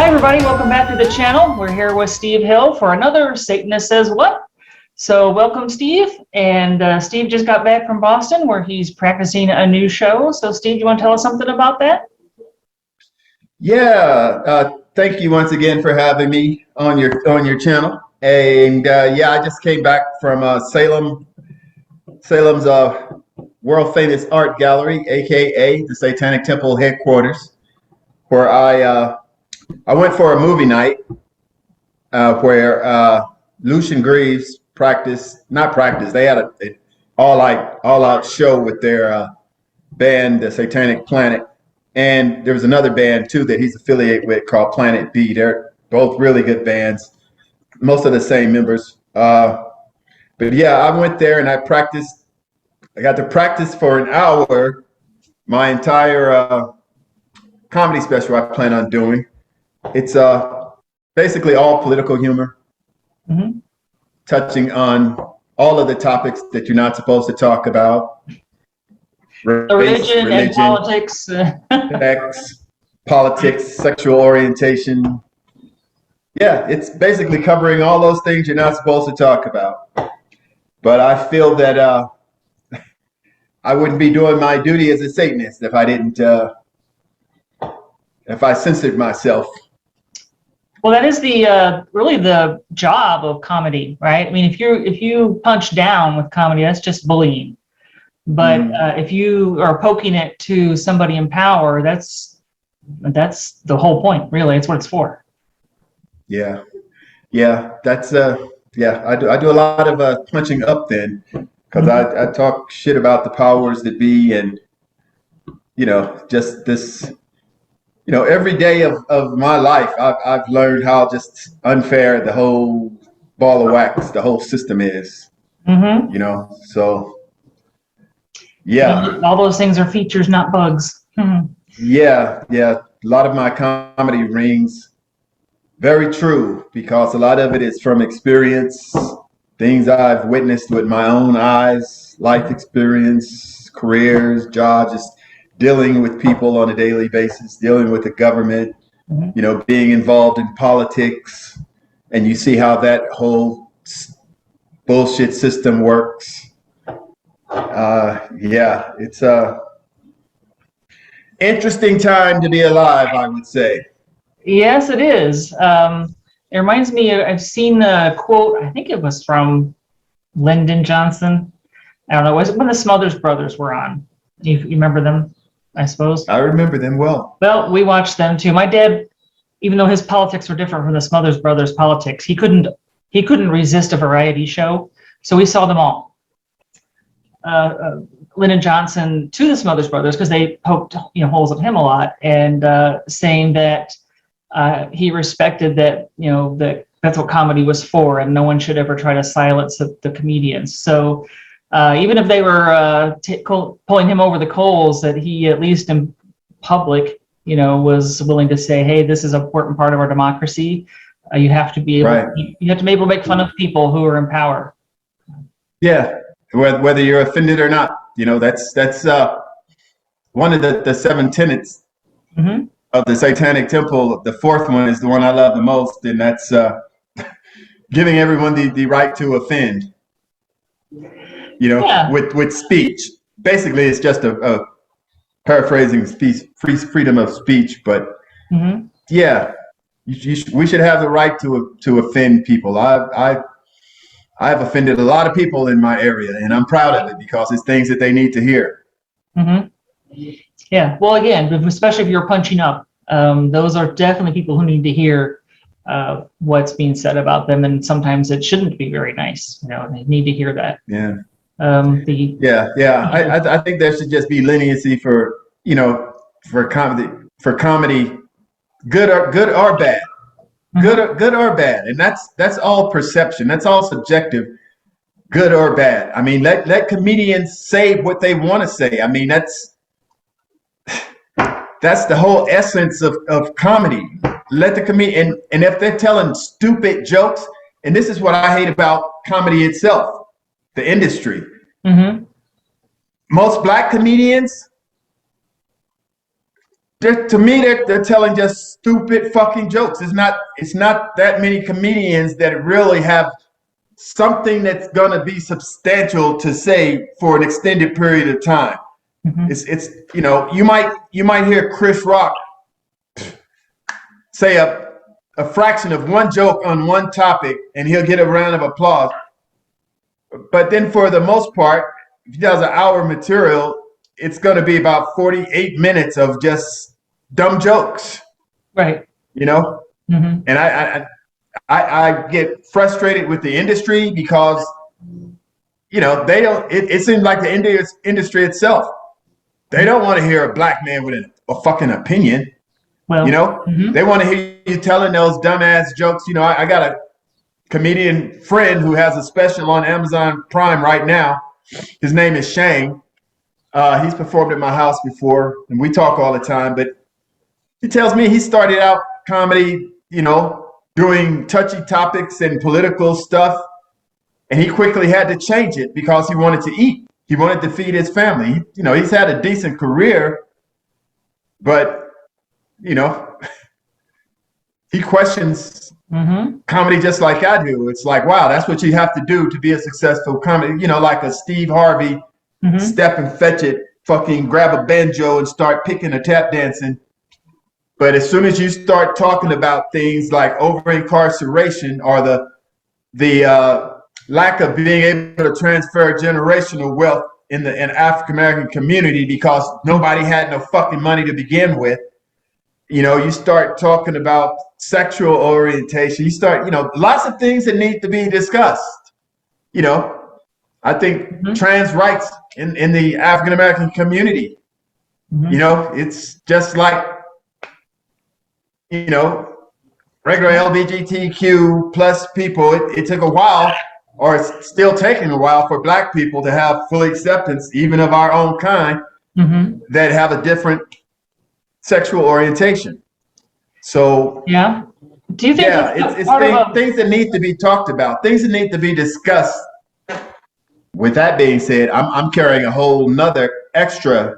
Hi everybody, welcome back to the channel. We're here with Steve Hill for another Satanist Says What? So welcome Steve, and Steve just got back from Boston where he's practicing a new show. So Steve, you want to tell us something about that? Yeah, thank you once again for having me on your channel. And yeah, I just came back from Salem's world famous art gallery, aka the Satanic Temple headquarters, where I went for a movie night where Lucian Greaves they had an all out show with their band, the Satanic Planet. And there was another band too that he's affiliated with called Planet B. They're both really good bands, most of the same members. But yeah, I went there and I practiced. I got to practice for an hour my entire comedy special I plan on doing. It's basically all political humor, touching on all of the topics that you're not supposed to talk about. Religion and politics. Sex, politics, sexual orientation. Yeah, it's basically covering all those things you're not supposed to talk about. But I feel that I wouldn't be doing my duty as a Satanist if I didn't, if I censored myself. Well, that is the really the job of comedy, right? I mean, if you punch down with comedy, that's just bullying. But if you are poking it to somebody in power, that's the whole point, really. It's what it's for. Yeah, that's yeah. I do a lot of punching up then, because I talk shit about the powers that be, and just this, every day of my life, I've learned how just unfair the whole ball of wax, the whole system is. So. Yeah. All those things are features, not bugs. Yeah. A lot of my comedy rings very true because a lot of it is from experience, things I've witnessed with my own eyes, life experience, careers, jobs, just dealing with people on a daily basis, dealing with the government, being involved in politics, and you see how that whole bullshit system works. Yeah, it's a interesting time to be alive, I would say. Yes, it is. It reminds me, I've seen a quote, I think it was from Lyndon Johnson. I don't know, was it when the Smothers Brothers were on? You remember them, I suppose? I remember them well. Well, we watched them too. My dad, even though his politics were different from the Smothers Brothers politics, he couldn't resist a variety show, so we saw them all. Lyndon Johnson to the Smothers Brothers, because they poked holes at him a lot, and saying that he respected that that's what comedy was for, and no one should ever try to silence the comedians. So even if they were pulling him over the coals, that he at least in public was willing to say, hey, this is an important part of our democracy. You have to be able to make fun of people who are in power. Yeah. Whether you're offended or not, that's one of the seven tenets of the Satanic Temple. The fourth one is the one I love the most, and that's giving everyone the right to offend. With speech. Basically, it's just a paraphrasing freedom of speech, but yeah, we should have the right to offend people. I've offended a lot of people in my area, and I'm proud of it because it's things that they need to hear. Yeah, well, again, especially if you're punching up, those are definitely people who need to hear what's being said about them, and sometimes it shouldn't be very nice. They need to hear that. Yeah. I think there should just be leniency for comedy, good or bad. Good or bad, and that's all perception. That's all subjective. Good or bad. I mean, let comedians say what they want to say. I mean, that's the whole essence of comedy. Let the comedian, and if they're telling stupid jokes, and this is what I hate about comedy itself, the industry. Most black comedians to me, they're telling just stupid fucking jokes. It's not that many comedians that really have something that's gonna be substantial to say for an extended period of time. Mm-hmm. It's you might hear Chris Rock say a fraction of one joke on one topic, and he'll get a round of applause. But then for the most part, if he does an hour material, it's going to be about 48 minutes of just dumb jokes. Right. Mm-hmm. And I get frustrated with the industry because, they don't, it seems like the industry itself, they don't want to hear a black man with a fucking opinion. Well, mm-hmm. They want to hear you telling those dumbass jokes. I got a comedian friend who has a special on Amazon Prime right now. His name is Shane. He's performed at my house before, and we talk all the time. But he tells me he started out comedy, doing touchy topics and political stuff, and he quickly had to change it because he wanted to eat. He wanted to feed his family. He's had a decent career, but he questions mm-hmm. comedy just like I do. It's like, wow, that's what you have to do to be a successful comedy. Like a Steve Harvey, mm-hmm. step and fetch it, fucking grab a banjo and start picking or tap dancing. But as soon as you start talking about things like over-incarceration or the lack of being able to transfer generational wealth in the African-American community because nobody had no fucking money to begin with, you start talking about sexual orientation. You start, lots of things that need to be discussed. I think mm-hmm. trans rights in the African-American community, mm-hmm. It's just like, regular LGBTQ plus people. It took a while, or it's still taking a while for black people to have full acceptance, even of our own kind, mm-hmm. that have a different sexual orientation. So yeah, do you think it's things that need to be talked about, things that need to be discussed. With that being said, I'm carrying a whole nother extra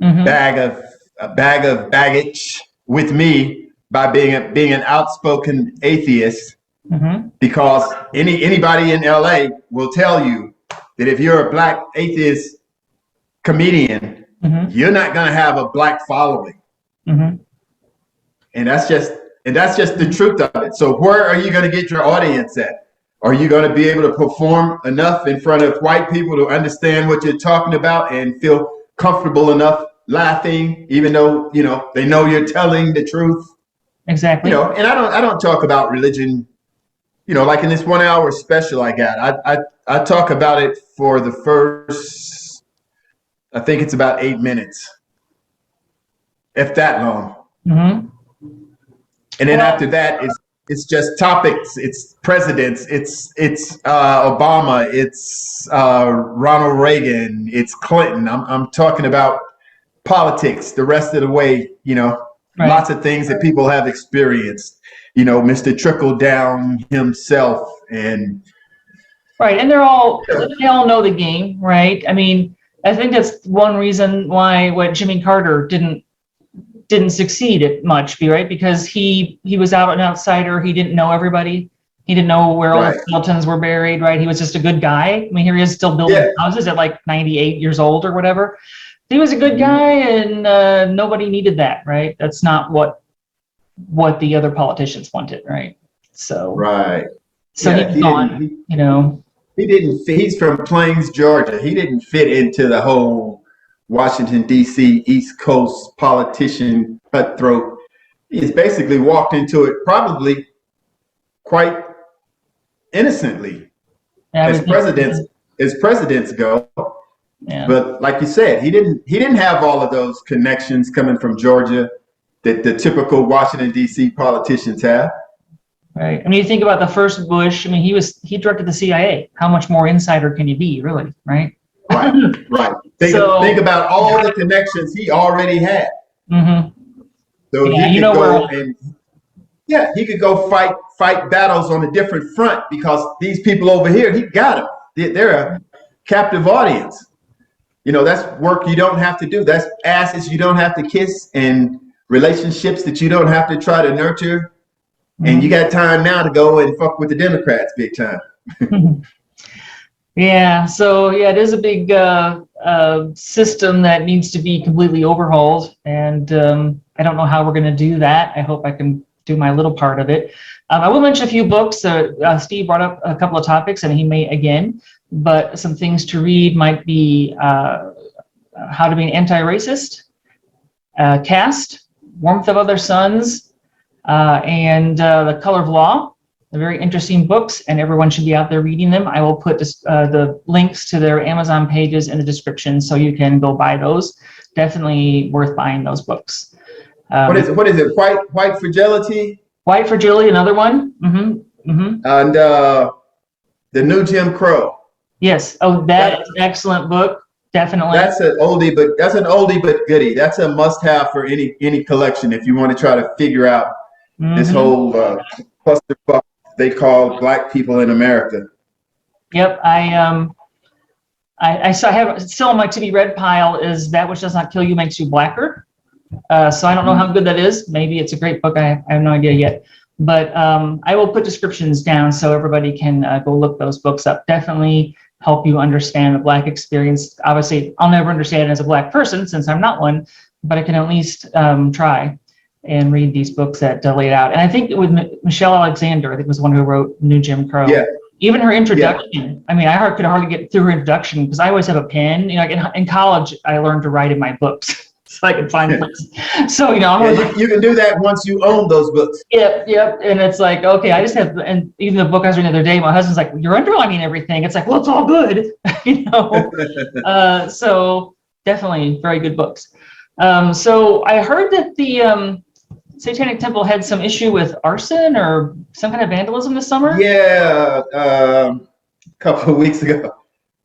mm-hmm. bag of baggage with me by being an outspoken atheist, mm-hmm. because anybody in LA will tell you that if you're a black atheist comedian, mm-hmm. you're not going to have a black following. Mm-hmm. And that's just the truth of it. So where are you going to get your audience at? Are you going to be able to perform enough in front of white people to understand what you're talking about and feel comfortable enough laughing, even though, they know you're telling the truth? Exactly. And I don't talk about religion, like in this 1 hour special I got, I talk about it for the first, I think it's about 8 minutes, if that long. Mm-hmm. And then after that, it's just topics, it's presidents, it's Obama, it's Ronald Reagan, it's Clinton. I'm talking about politics the rest of the way, right. Lots of things that people have experienced, Mr. Trickle Down himself, and right. And they all know the game, right? I mean, I think that's one reason why Jimmy Carter didn't succeed much, right? Because he was an outsider. He didn't know everybody. He didn't know where all the skeletons were buried, right? He was just a good guy. I mean, here he is still building houses at like 98 years old or whatever. He was a good guy, and nobody needed that, right? That's not what the other politicians wanted, right? So So he's gone, He didn't fit. He's from Plains, Georgia. He didn't fit into the whole Washington, D.C., East Coast politician cutthroat. He's basically walked into it probably quite innocently, as presidents go. Yeah. But like you said, he didn't have all of those connections coming from Georgia that the typical Washington, D.C. politicians have. Right. I mean, you think about the first Bush. I mean, he directed the CIA. How much more insider can you be, really? Right. Right. Think about all the connections he already had. Mm-hmm. So he could go fight battles on a different front because these people over here, he got them. They're a captive audience. that's work you don't have to do. That's asses you don't have to kiss, and relationships that you don't have to try to nurture. And you got time now to go and fuck with the Democrats big time. Yeah, so yeah, it is a big system that needs to be completely overhauled, and I don't know how we're going to do that. I hope I can do my little part of it. I will mention a few books. Steve brought up a couple of topics, and he may again, but some things to read might be How to Be an Antiracist, Caste, Warmth of Other Suns, and The Color of Law. They're very interesting books, and everyone should be out there reading them. I will put the links to their Amazon pages in the description, so you can go buy those. Definitely worth buying those books. What is it? White Fragility? White Fragility, another one. And The New Jim Crow. Yes. Oh, that is an excellent book. Definitely. That's an oldie but goodie. That's a must-have for any collection if you want to try to figure out this whole clusterfuck they call Black people in America. Yep. I have still on my to be read pile is That Which Does Not Kill You Makes You Blacker. So I don't know how good that is. Maybe it's a great book. I have no idea yet. But I will put descriptions down so everybody can go look those books up. Definitely help you understand the Black experience. Obviously, I'll never understand it as a Black person since I'm not one, but I can at least try and read these books that lay it out. And I think with Michelle Alexander, I think was the one who wrote New Jim Crow. Yeah. Even her introduction, I mean, I could hardly get through her introduction because I always have a pen. Like in college, I learned to write in my books. So I can find places. So, you can do that once you own those books. Yep. And it's like, okay, I just have, and even the book I was reading the other day, my husband's like, you're underlining everything. It's like, well, it's all good, so definitely very good books. So I heard that the Satanic Temple had some issue with arson or some kind of vandalism this summer. Yeah, a couple of weeks ago.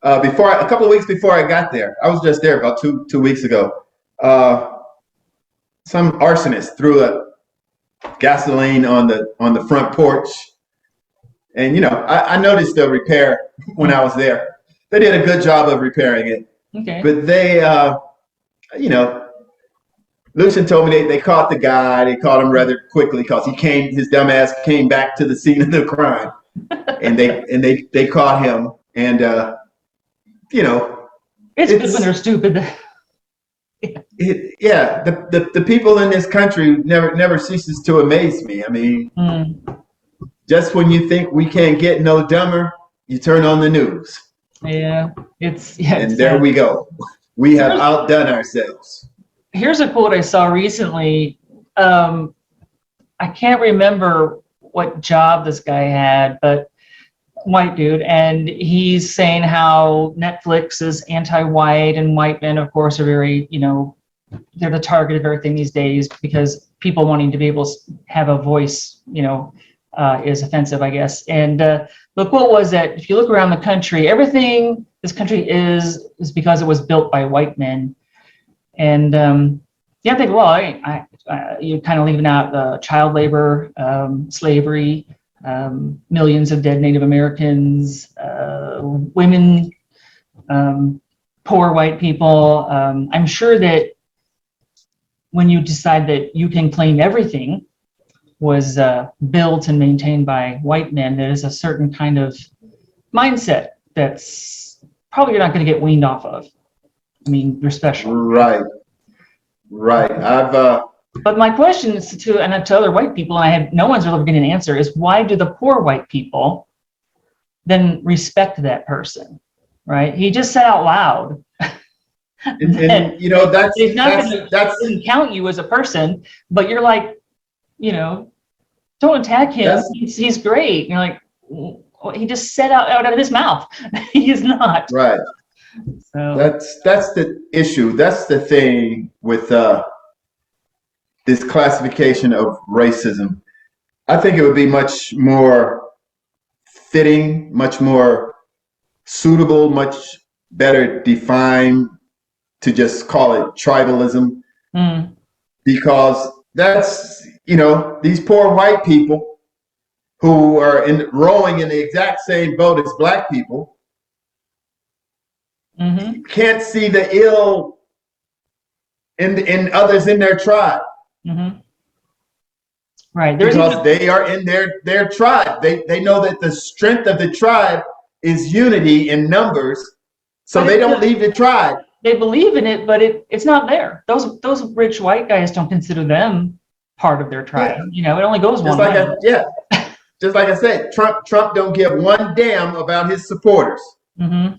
A couple of weeks before I got there, I was just there about two weeks ago. Some arsonist threw a gasoline on the front porch, and I noticed the repair when I was there. They did a good job of repairing it. Okay. But they, Lucian told me they caught the guy. They caught him rather quickly because his dumb ass came back to the scene of the crime, and they caught him. And it's good when they're stupid. The people in this country never ceases to amaze me. I mean, just when you think we can't get no dumber, you turn on the news. Yeah, and there we go. We have outdone ourselves. Here's a quote I saw recently. I can't remember what job this guy had, but white dude, and he's saying how Netflix is anti-white, and white men, of course, are very, they're the target of everything these days because people wanting to be able to have a voice, is offensive, I guess. And the quote was that if you look around the country, everything this country is because it was built by white men. And I think, well, you're kind of leaving out the child labor, slavery, millions of dead Native Americans, women, poor white people. I'm sure that when you decide that you can claim everything was built and maintained by white men, there is a certain kind of mindset that's probably you're not going to get weaned off of. I mean, you're special. Right. But my question is to other white people, and no one's really getting an answer, is why do the poor white people then respect that person, right? He just said out loud. And that's doesn't count you as a person, but you're like, don't attack him. He's great. You're like, well, he just said out of his mouth. He is not. Right. So that's the issue. That's the thing with this classification of racism. I think it would be much more fitting, much more suitable, much better defined to just call it tribalism, because that's, these poor white people who are rowing in the exact same boat as black people, Mm-hmm. Can't see the ill in others in their tribe. Mm-hmm. Right. Because they are in their tribe. They know that the strength of the tribe is unity in numbers, so they don't leave the tribe. They believe in it, but it's not there. Those rich white guys don't consider them part of their tribe. Yeah. It only goes Just one like way. just like I said, Trump don't give one damn about his supporters. Mm-hmm.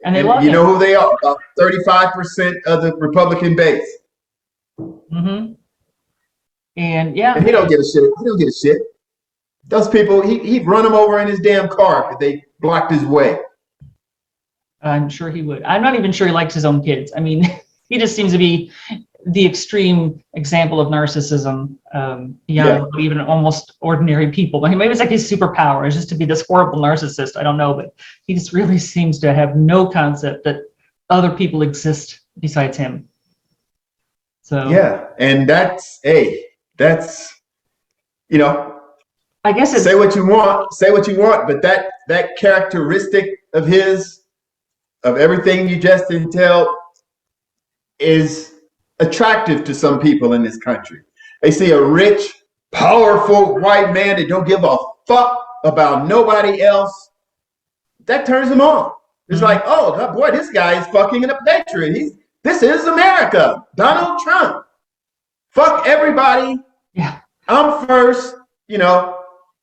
And they love you him. know who they are? About 35% of the Republican base. Mm-hmm. And yeah, and he don't give a shit. He don't give a shit. Those people, he'd run them over in his damn car if they blocked his way. I'm sure he would. I'm not even sure he likes his own kids. I mean, he just seems to be the extreme example of narcissism beyond even almost ordinary people. I mean, maybe it's like his superpower is just to be this horrible narcissist. I don't know, but he just really seems to have no concept that other people exist besides him. So yeah, and that's I guess it's say what you want, but that characteristic of his, of everything you just entailed, is attractive to some people in this country. They see a rich, powerful white man that don't give a fuck about nobody else. That turns them on. It's like, oh boy, this guy is fucking a patriot. This is America. Donald Trump. Fuck everybody. Yeah. I'm first,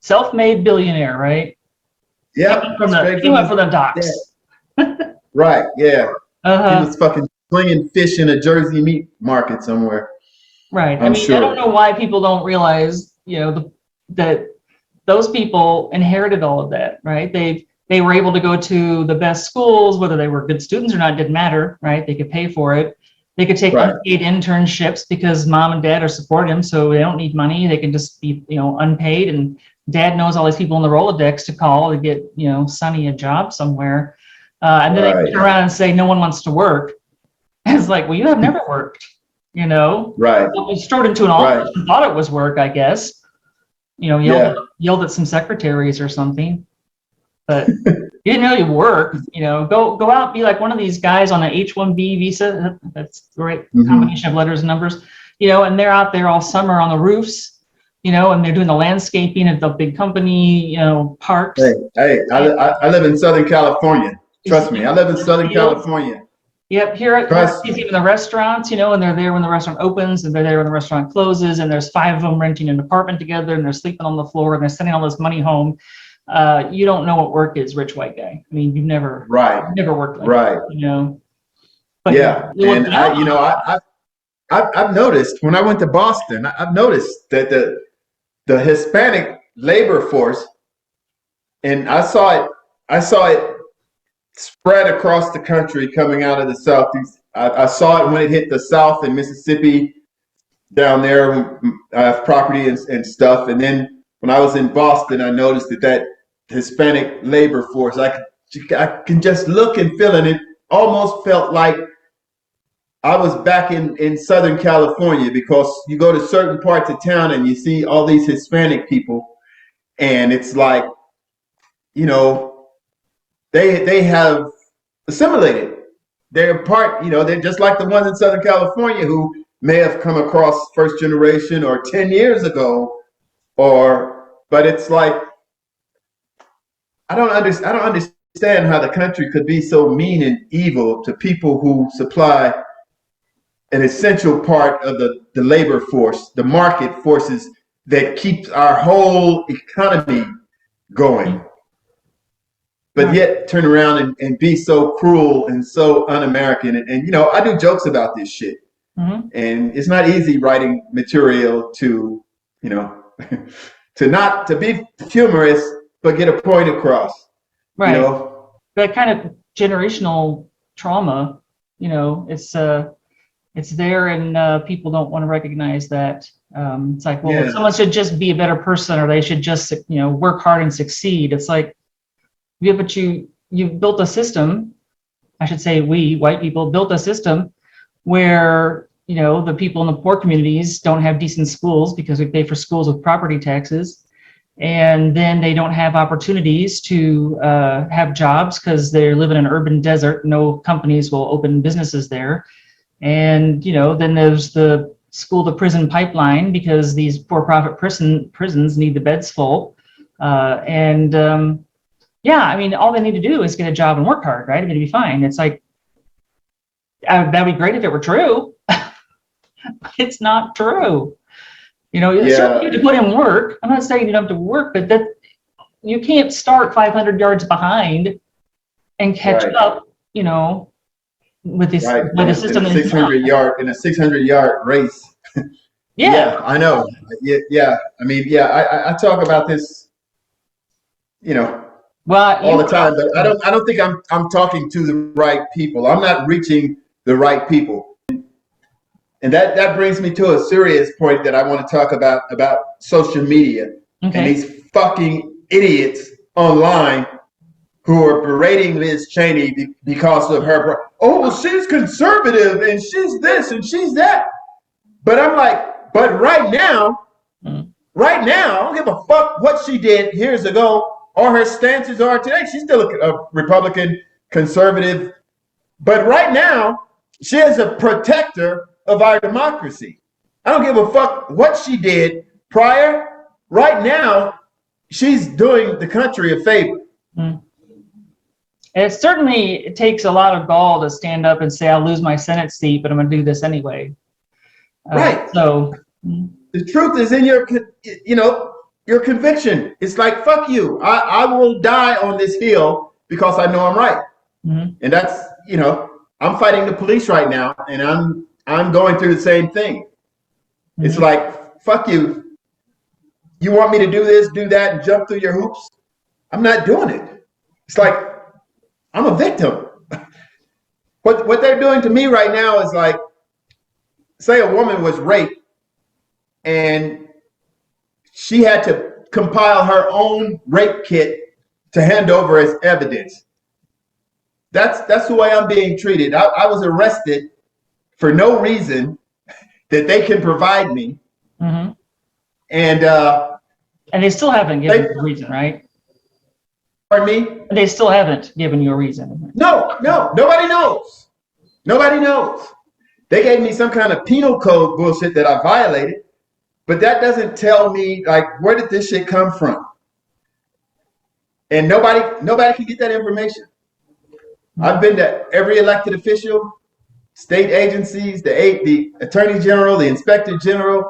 Self-made billionaire, right? Yeah. He went for the docks. Yeah. Right, yeah. Uh-huh. He was fucking slinging fish in a Jersey meat market somewhere. Right. I don't know why people don't realize, that those people inherited all of that, right? They were able to go to the best schools, whether they were good students or not, didn't matter, right? They could pay for it. They could take unpaid internships because mom and dad are supporting them, so they don't need money. They can just be, unpaid, and dad knows all these people in the Rolodex to call to get, Sonny a job somewhere. And then they turn around and say, no one wants to work. And it's like, well, you have never worked, Right. Well, you strode into an office and thought it was work, I guess. Yelled at some secretaries or something. But you didn't really work, go out and be like one of these guys on an H-1B visa. That's the right combination of letters and numbers, and they're out there all summer on the roofs, and they're doing the landscaping at the big company, parks. Hey, I live in Southern California. Trust me, I live in Southern California. Yep, here at even the restaurants, and they're there when the restaurant opens, and they're there when the restaurant closes, and there's 5 of them renting an apartment together, and they're sleeping on the floor, and they're sending all this money home. You don't know what work is, rich white guy. I mean, you've never worked like that, But yeah, and I've noticed when I went to Boston, I've noticed that the Hispanic labor force, and I saw it spread across the country coming out of the Southeast. I saw it when it hit the South in Mississippi down there. I have property and stuff, and then when I was in Boston, I noticed that Hispanic labor force, I can just look and feel it. It almost felt like I was back in Southern California, because you go to certain parts of town and you see all these Hispanic people, and it's like, they have assimilated. They're part, they're just like the ones in Southern California who may have come across first generation or 10 years ago, but it's like, I don't understand how the country could be so mean and evil to people who supply an essential part of the labor force, the market forces that keeps our whole economy going. But yet turn around and be so cruel and so un-American. And I do jokes about this shit. And it's not easy writing material to, to be humorous, but get a point across. Right. That kind of generational trauma, it's there, and people don't want to recognize that. It's like, well, someone should just be a better person, or they should just, work hard and succeed. It's like, yeah, but you built a system. I should say we, white people, built a system where, the people in the poor communities don't have decent schools because we pay for schools with property taxes. and then they don't have opportunities to have jobs because they live in an urban desert. No companies will open businesses there. And, then there's the school to prison pipeline because these for-profit prisons need the beds full. All they need to do is get a job and work hard, right? I mean, it'd be fine. It's like, that'd be great if it were true. It's not true. Certainly you have to put in work. I'm not saying you don't have to work, but that you can't start 500 yards behind and catch up, with this with the system. In a 600-yard race. Yeah, I know. Yeah. I mean, I talk about this, all the time, but I don't think I'm talking to the right people. I'm not reaching the right people. And that brings me to a serious point that I want to talk about social media and these fucking idiots online who are berating Liz Cheney because of her. Oh, well, she's conservative and she's this and she's that. But I'm like, but right now, I don't give a fuck what she did years ago or her stances are today. She's still a Republican, conservative. But right now, she is a protector of our democracy. I don't give a fuck what she did prior. Right now, she's doing the country a favor. It certainly takes a lot of gall to stand up and say, I'll lose my Senate seat, but I'm going to do this anyway. Right. So the truth is in your conviction. It's like, fuck you. I will die on this hill because I know I'm right. And that's, I'm fighting the police right now, and I'm going through the same thing. It's like, fuck you. You want me to do this, do that, and jump through your hoops? I'm not doing it. It's like, I'm a victim. What they're doing to me right now is like, say a woman was raped and she had to compile her own rape kit to hand over as evidence. That's the way I'm being treated. I was arrested for no reason that they can provide me. And they still haven't given you a reason, right? Pardon me? They still haven't given you a reason. No, nobody knows. Nobody knows. They gave me some kind of penal code bullshit that I violated, but that doesn't tell me, like, where did this shit come from? And nobody can get that information. I've been to every elected official, state agencies, the attorney general, the inspector general.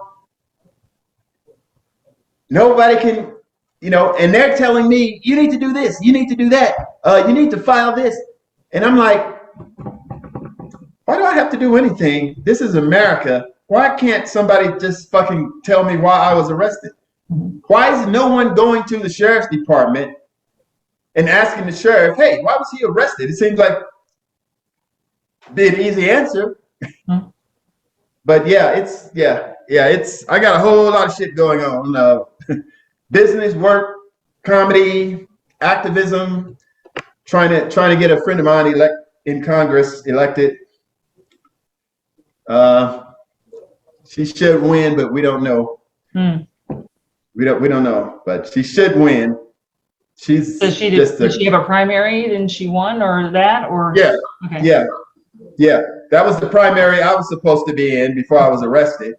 Nobody can, and they're telling me, you need to do this, you need to do that, you need to file this. And I'm like, why do I have to do anything? This is America. Why can't somebody just fucking tell me why I was arrested? Why is no one going to the sheriff's department and asking the sheriff, hey, why was he arrested? It seems like be an easy answer. But I got a whole lot of shit going on. Business, work, comedy, activism, trying to get a friend of mine in Congress elected. She should win, but we don't know. We don't know, but she should win. Did she have a primary and she won, or that, or yeah. That was the primary I was supposed to be in before I was arrested.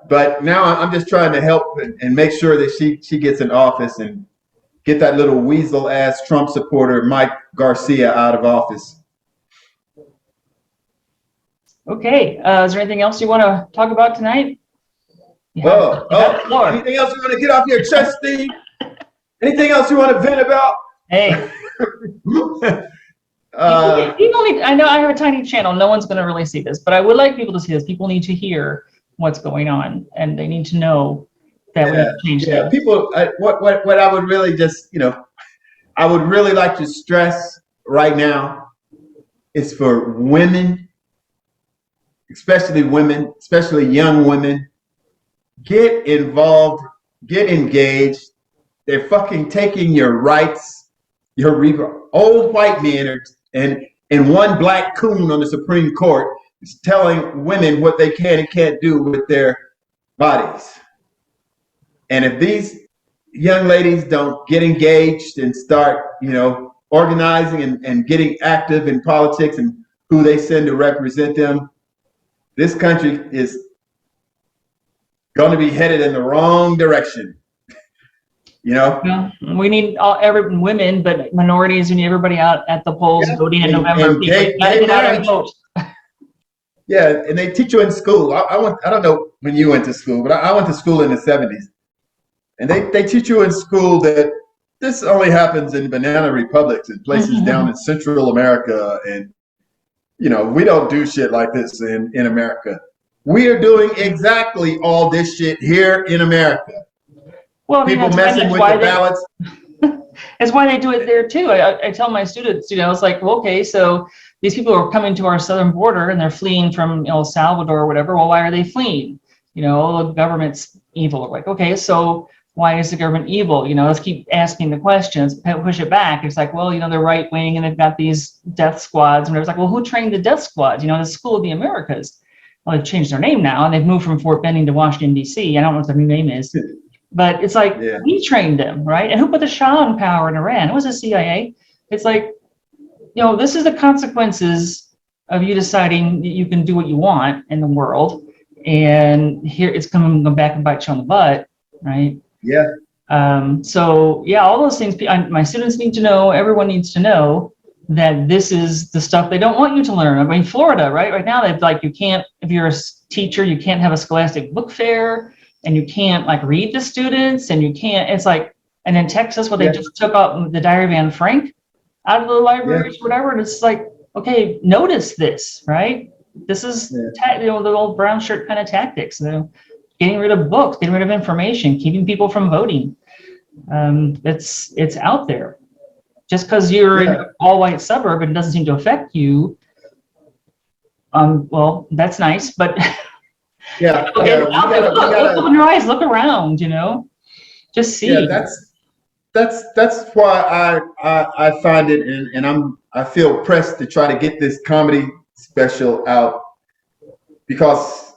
But now I'm just trying to help and make sure that she gets in office and get that little weasel ass Trump supporter Mike Garcia out of office. Okay. Is there anything else you want to talk about tonight? Anything else you want to get off your chest, Steve? Anything else you want to vent about? Hey. I know I have a tiny channel. No one's going to really see this, but I would like people to see this. People need to hear what's going on, and they need to know that we need to change that. People, what I would really just, I would really like to stress right now is for women, especially young women, get involved, get engaged. They're fucking taking your rights. Your old white men and one black coon on the Supreme Court is telling women what they can and can't do with their bodies. And if these young ladies don't get engaged and start, organizing and getting active in politics and who they send to represent them, this country is going to be headed in the wrong direction. Yeah, we need every women, but minorities. We need everybody out at the polls voting in November. And People, you gotta get out and vote. Yeah, and they teach you in school. I don't know when you went to school, but I went to school in the 70s. And they teach you in school that this only happens in banana republics and places down in Central America. And, we don't do shit like this in America. We are doing exactly all this shit here in America. Well, I mean, people messing with the ballots. That's why they do it there too. I tell my students, it's like, well, okay, so these people are coming to our southern border and they're fleeing from El Salvador or whatever. Well, why are they fleeing? The government's evil. Like, okay, so why is the government evil? Let's keep asking the questions, push it back. It's like, well, they're right wing and they've got these death squads. And it's like, well, who trained the death squads? The School of the Americas. Well, they've changed their name now and they've moved from Fort Benning to Washington, D.C. I don't know what their new name is. But it's like, we trained them, right? And who put the Shah in power in Iran? It was the CIA. It's like, this is the consequences of you deciding that you can do what you want in the world. And here it's coming back and bite you on the butt, right? Yeah. So, all those things, my students need to know, everyone needs to know that this is the stuff they don't want you to learn. I mean, Florida, right? Right now, they've like, you can't, if you're a teacher, you can't have a scholastic book fair. And you can't read to students, and you can't. It's like, and in Texas, they just took out the Diary of Anne Frank out of the libraries, whatever. And it's like, okay, notice this, right? This is the old brown shirt kind of tactics. Getting rid of books, getting rid of information, keeping people from voting. It's out there. Just because you're in an all-white suburb and it doesn't seem to affect you. Well, that's nice, but. Open your eyes, look around, just see. Yeah, that's why I find it, and I feel pressed to try to get this comedy special out, because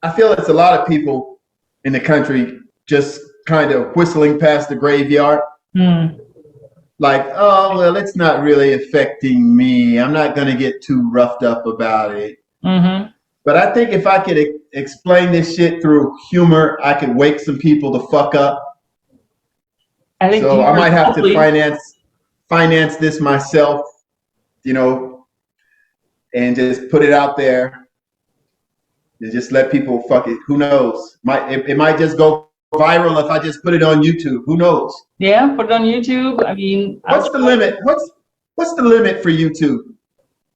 I feel it's a lot of people in the country just kind of whistling past the graveyard. Like, oh, well, it's not really affecting me. I'm not going to get too roughed up about it. But I think if I could explain this shit through humor, I could wake some people the fuck up. I might have to finance this myself, and just put it out there. And just let people fuck it. Who knows? It might just go viral if I just put it on YouTube. Who knows? Yeah, put it on YouTube. I mean, what's the limit? What's the limit for YouTube?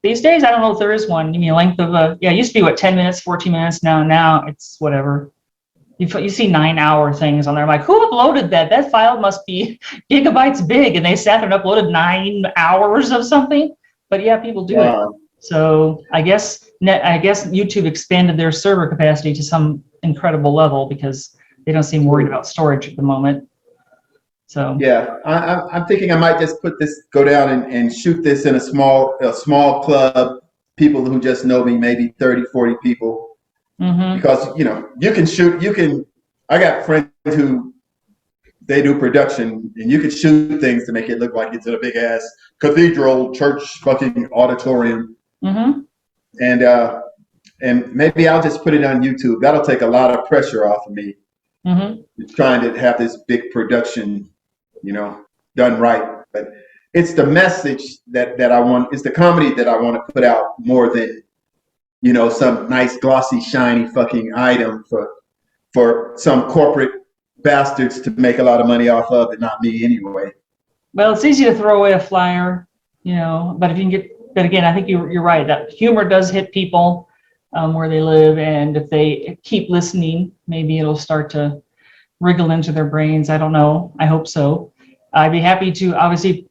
These days, I don't know if there is one. You mean length of it used to be 10 minutes, 14 minutes. Now it's whatever. You see 9-hour things on there. I'm like, who uploaded that? That file must be gigabytes big, and they sat there and uploaded 9 hours of something. But people do it. So I guess YouTube expanded their server capacity to some incredible level because they don't seem worried about storage at the moment. So I'm thinking I might just go down and shoot this in a small club, people who just know me, maybe 30, 40 people. Because I got friends who they do production, and you can shoot things to make it look like it's in a big ass cathedral, church, fucking auditorium. And maybe I'll just put it on YouTube. That'll take a lot of pressure off of me. Trying to have this big production, done right. But it's the message that I want. It's the comedy that I want to put out more than, some nice glossy shiny fucking item for some corporate bastards to make a lot of money off of, and not me anyway. Well, it's easy to throw away a flyer, but if you can but again, I think you're right. That humor does hit people where they live, and if they keep listening, maybe it'll start to wriggle into their brains. I don't know. I hope so. I'd be happy to obviously,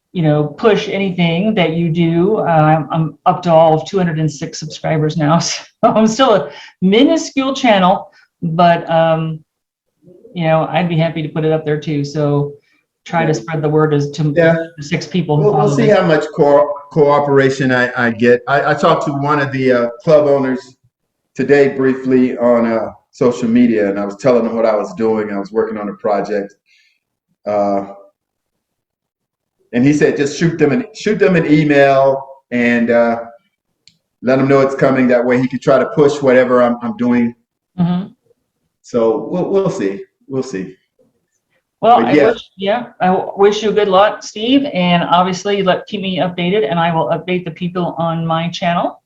push anything that you do. I'm up to all of 206 subscribers now, so I'm still a minuscule channel, but I'd be happy to put it up there too. So try to spread the word as to 6 people. We'll see how much cooperation I get. I talked to one of the club owners today briefly on social media, and I was telling him what I was doing. I was working on a project, and he said just shoot them an email and let them know it's coming. That way he could try to push whatever I'm doing. Mm-hmm. So we'll see. We'll see. Well, But I wish you good luck, Steve, and obviously keep me updated, and I will update the people on my channel.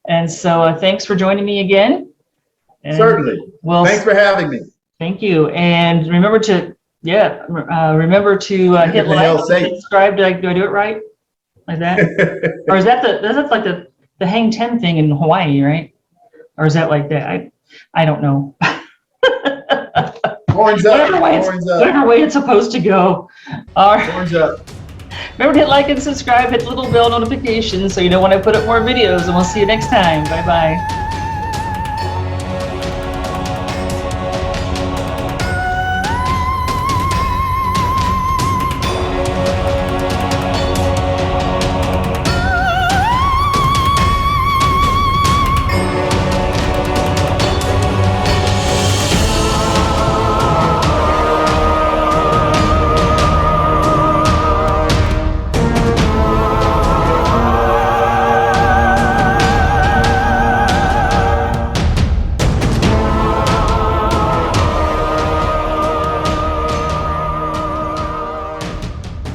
And so thanks for joining me again. And certainly. Thanks for having me. Thank you, and remember to hit like and subscribe. Do I do it right? Like that, or is that that's like the hang 10 thing in Hawaii, right? Or is that like that? I don't know. Horns up. Whatever way it's supposed to go. All right. Horns up. Remember to hit like and subscribe, hit the little bell notification so you know when I put up more videos, and we'll see you next time. Bye-bye.